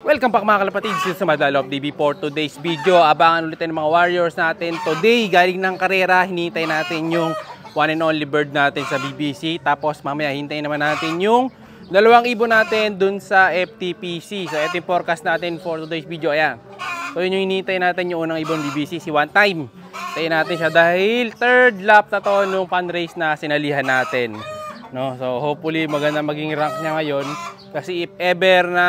Welcome back mga kalapatids sa Madalo of DB for today's video. Abangan ulit ng mga Warriors natin. Today, galing ng karera, hinihintay natin yung one and only bird natin sa BBC. Tapos mamaya hintayin naman natin yung dalawang ibon natin dun sa FTPC. So ito yung forecast natin for today's video. Ayan. So yun yung hinihintay natin yung unang ibon BBC, si One Time. Hintayin natin siya dahil third lap na to nung fan race na sinalihan natin. No? So hopefully maganda maging rank niya ngayon. Kasi if ever na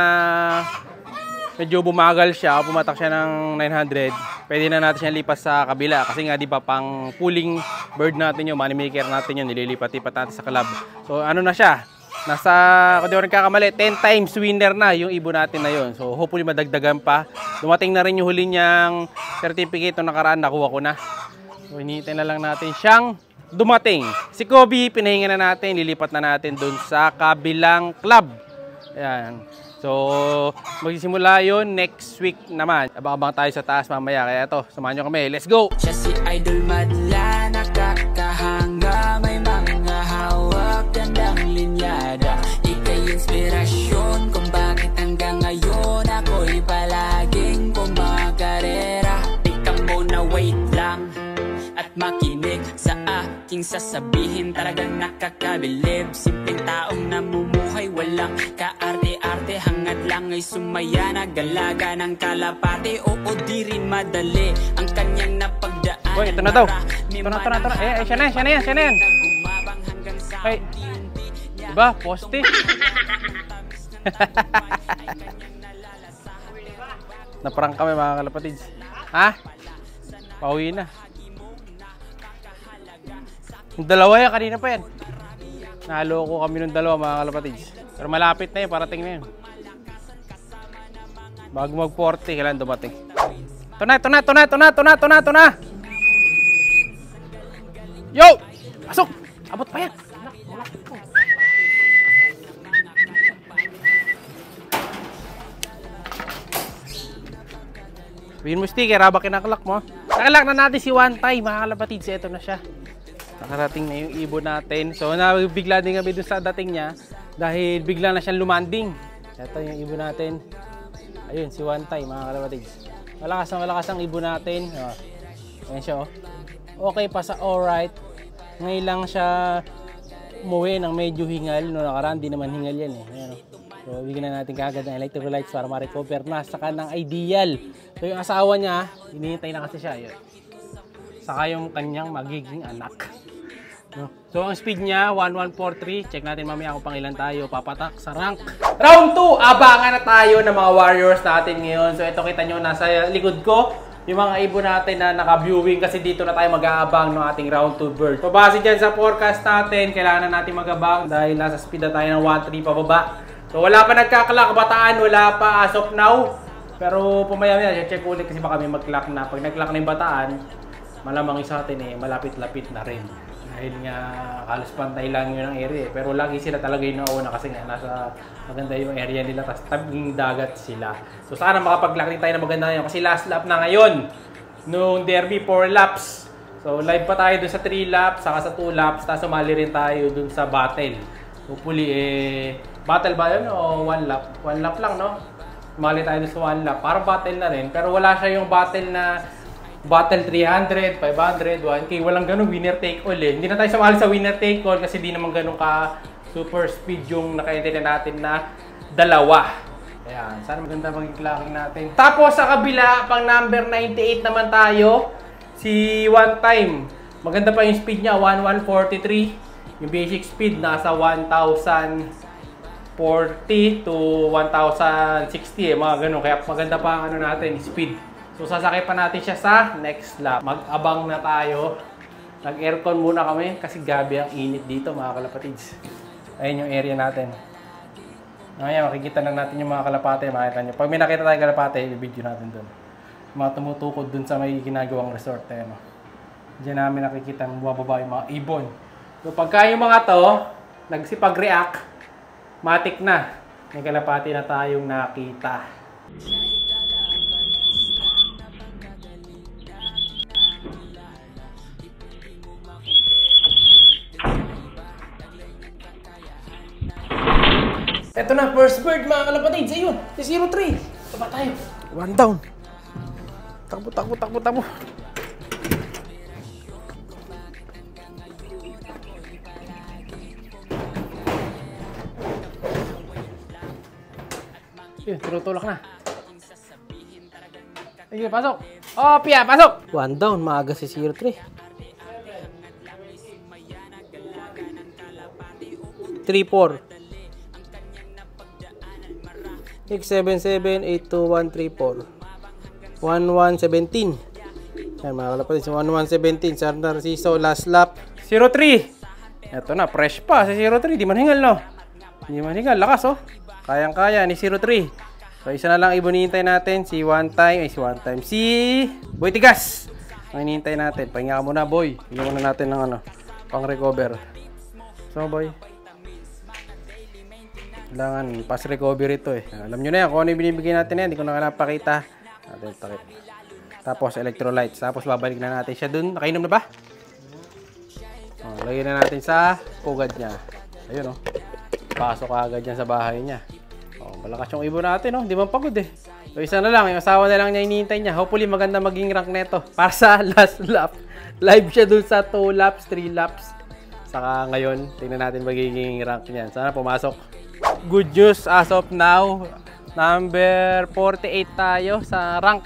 medyo bumagal siya, pumatak siya ng 900, pwede na natin siya lipas sa kabila. Kasi nga di ba pang pulling bird natin yun, money maker natin yun, nililipat-lipat natin sa club. So ano na siya, nasa, kung di ko rin kakamali, 10 times winner na yung ibon natin na yun. So hopefully madagdagan pa. Dumating na rin yung huli niyang certificate na nakaraan, nakuha ko na. So hinihintay na lang natin siyang dumating. Si Kobe, pinahinga na natin, lilipat na natin dun sa kabilang club. Ayan. So, magsisimula yun next week naman. Abang-abang tayo sa taas mamaya. Kaya ito, samahan nyo kami. Let's go! Siya si Idol Madla, nakakahanga. May mga hawak, gandang linyada. Ika'y inspirasyon kung bakit hanggang ngayon ako'y palaging kumakarera. Tika muna, wait lang at makinig sa aking sasabihin. Talagang nakakabilib. Simpleng taong namumuhay, walang kaarte-arte. Hangad lang ay sumaya, nagalaga ng kalapate. Oo, di rin madali ang kanyang napagdaan. Uy, ito na daw. Ito na. Siya na yan. Ay, diba? Poste. Naparang kami mga kalapatids. Ha? Pauwi na. Yung dalawa yan, kanina pa yan. Naloko kami ng dalawa mga kalapatids. Pero malapit na yun, parating na yun. Bago mag-40, kailan dumating. Ito na! Yo! Pasok! Abot pa yan! Sabihin mo sticker, habang kinaklak mo. Nakalak na natin si One Time mga kalapatids. Ito na siya. Nakarating na yung ibon natin. So nabigla din kami dun sa dating niya dahil bigla na siyang lumanding. Ito yung ibon natin. Ayun, si One Time mga kalapatids. Malakas ang ibon natin. Ayan siya oh. Okay pa sa alright. Ngayon lang siya umuwi ng medyo hingal. No, nakaraan di naman hingal yan eh. Ayan, oh. So bigyan na natin kagad ng electrolytes para ma-recover na sa kanang ideal. So yung asawa niya, hinihintay na kasi siya. Ayun. Saka yung kanyang magiging anak. No? So ang speed niya 1143. Check natin mamaya kung pangilan tayo papatak sa rank. Round 2, abangan na tayo ng mga Warriors natin ngayon. So ito kita nyo nasa likod ko yung mga ibon natin na naka-viewing kasi dito na tayo mag-aabang ng ating round 2 bird. So base dyan sa forecast natin, kailangan na natin mag-abang dahil nasa speed na tayo ng 1-3 pababa. So wala pa nagka-clock bataan, wala pa as of now. Pero pumaya-maya, check ulit kasi baka may mag-clock na. Pag nag-clock na yung bataan, malamang isa atin eh, malapit-lapit na rin. Dahil nga, halos pantay lang yun ang area eh. Pero lagi sila talaga yung nauna kasi nga, nasa maganda yung area nila, tapos tabing dagat sila. So sana makapag-clock tayo na maganda ngayon kasi last lap na ngayon. Nung derby, 4 laps. So live pa tayo dun sa 3 laps, saka sa 2 laps, tapos sumali rin tayo dun sa battle. Hopefully battle ba yun o 1 lap? 1 lap lang no? Sumali tayo dun sa 1 lap. Parang battle na rin, pero wala siya yung battle na battle 300, 500, 1K. Walang ganun winner take all eh. Hindi na tayo sumali sa winner take all kasi di naman ganun ka super speed yung nakaintindi natin na dalawa. Ayan, sana maganda maging clocking natin. Tapos sa kabila, pang number 98 naman tayo, si One Time. Maganda pa yung speed niya, 1143. Yung basic speed nasa 1040 to 1060 eh, mga ganun. Kaya maganda pa ang ano natin, speed. So sasakay pa natin siya sa next lap. Mag-abang na tayo. Nag-aircon muna kami kasi gabi ang init dito mga kalapatids. Ayun yung area natin. Ngayon makikita na natin yung mga kalapate. Makita nyo. Pag may nakita tayong kalapate, i-video natin dun. Mga tumutukod dun sa may ginagawang resort. Ayan, diyan namin nakikita bumababa yung mga ibon. So pagka yung mga to nagsipag-react, matik na. May kalapate na tayong nakita. Ito na, first bird mga kalapatids. Ayun, si 03. Taba tayo. One down. Takbo, takbo, takbo, takbo. Yun, tinutulak na. Sige, pasok. Oh, Pia, pasok. One down, maaga si 03. 3-4. 677-82134. 1117. Yan, mga kalapatid. 1117. Sir Narciso, last lap. 03. Ito na, fresh pa si 03. Di man hingal, no? Di man hingal. Lakas, oh. Kayang-kaya ni 03. So, isa na lang ibunihintay natin. Si One Time. Si Boy Tigas. Ang hinihintay natin. Pahinga ka muna, boy. Bigyan muna natin ng pang-recover. So, boy. Kailangan pass recovery ito eh. Alam nyo na yan kung ano yung binibigay natin yan. Hindi ko na kailangan pakita. Tapos electrolytes. Tapos babalik na natin siya dun. Nakainom na ba? Lagyan na natin sa pugad niya. Ayun, oh. Pasok agad yan sa bahay niya. Malakas yung ibon natin, oh. Hindi man pagod eh. So isa na lang. Yung asawa na lang niya hinihintay niya. Hopefully maganda maging rank neto. Para sa last lap. Live siya dun sa 2 laps, 3 laps. Saka ngayon, tingnan natin magiging rank niyan. Sana pumasok. Good news as of now. Number 48 tayo sa rank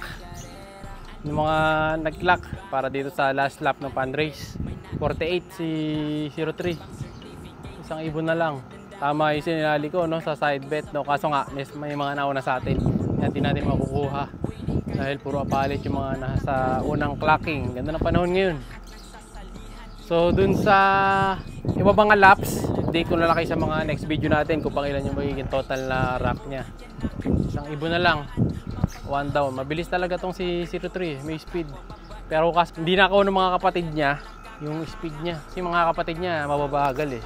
ng mga nag-clock para dito sa last lap ng fundraise. 48 si 03. Isang ibon na lang. Tama yung sinilali ko, no, sa side bet, no. Kaso nga may mga nauna sa atin. Hindi natin makukuha dahil puro apalit yung mga nasa unang clocking. Ganda ng panahon ngayon. So dun sa iba mga laps, hindi ko nalaki sa mga next video natin kung pang ilan yung magiging total na rank niya. Isang ibon na lang. One down. Mabilis talaga tong si 03. May speed. Pero kasi hindi na ako ng mga kapatid niya yung speed niya. Kasi mga kapatid niya mababagal eh.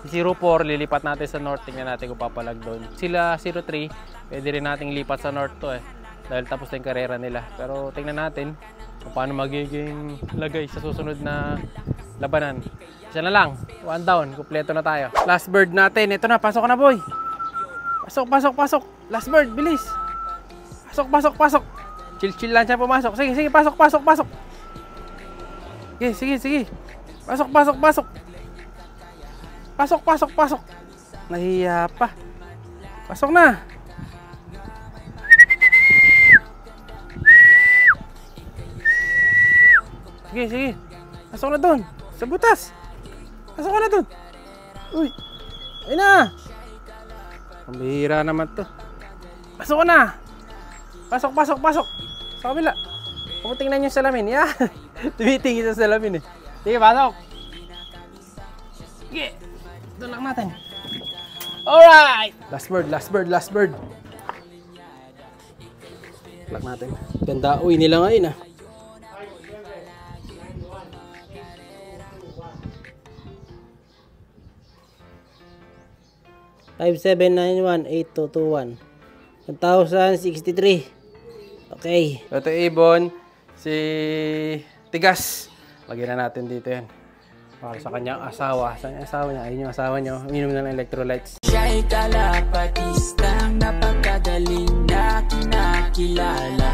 Si 04 lilipat natin sa north. Tingnan natin kung papalag doon. Sila 03 pwede rin nating lipat sa north to eh. Dahil tapos na yung karera nila. Pero tingnan natin kung paano magiging lagay sa susunod na labanan. Isa na lang. One down. Kumpleto na tayo. Last bird natin. Ito na. Pasok na, boy. Pasok, pasok, pasok. Last bird. Bilis. Pasok, pasok, pasok. Chill-chill lang siya pumasok. Sige, sige. Pasok, pasok, pasok. Sige, sige, sige. Pasok, pasok, pasok. Pasok, pasok, pasok. Nahiya pa. Pasok na. Sige, sige. Pasok na doon. Sa butas. Pasok ka na doon. Uy. Ayun na. Ang bihira naman to. Pasok ka na. Pasok, pasok, pasok. Sa kabila. Pumutingnan yung salamin. Yan. Tumitingin sa salamin eh. Sige, pasok. Sige. Doon lang natin. Alright. Last bird, last bird, last bird. Lock natin. Ganda. Uy, nila ngayon ah. (5791-8221) 1,063. Okay. Ito ibon si Tigas. Lagyan na natin dito yan. Para sa kanyang asawa. Sa kanyang asawa niya. Ayun yung asawa niya. Uminom na ng electrolytes. Siya'y kalapatistang napakagaling na kinakilala.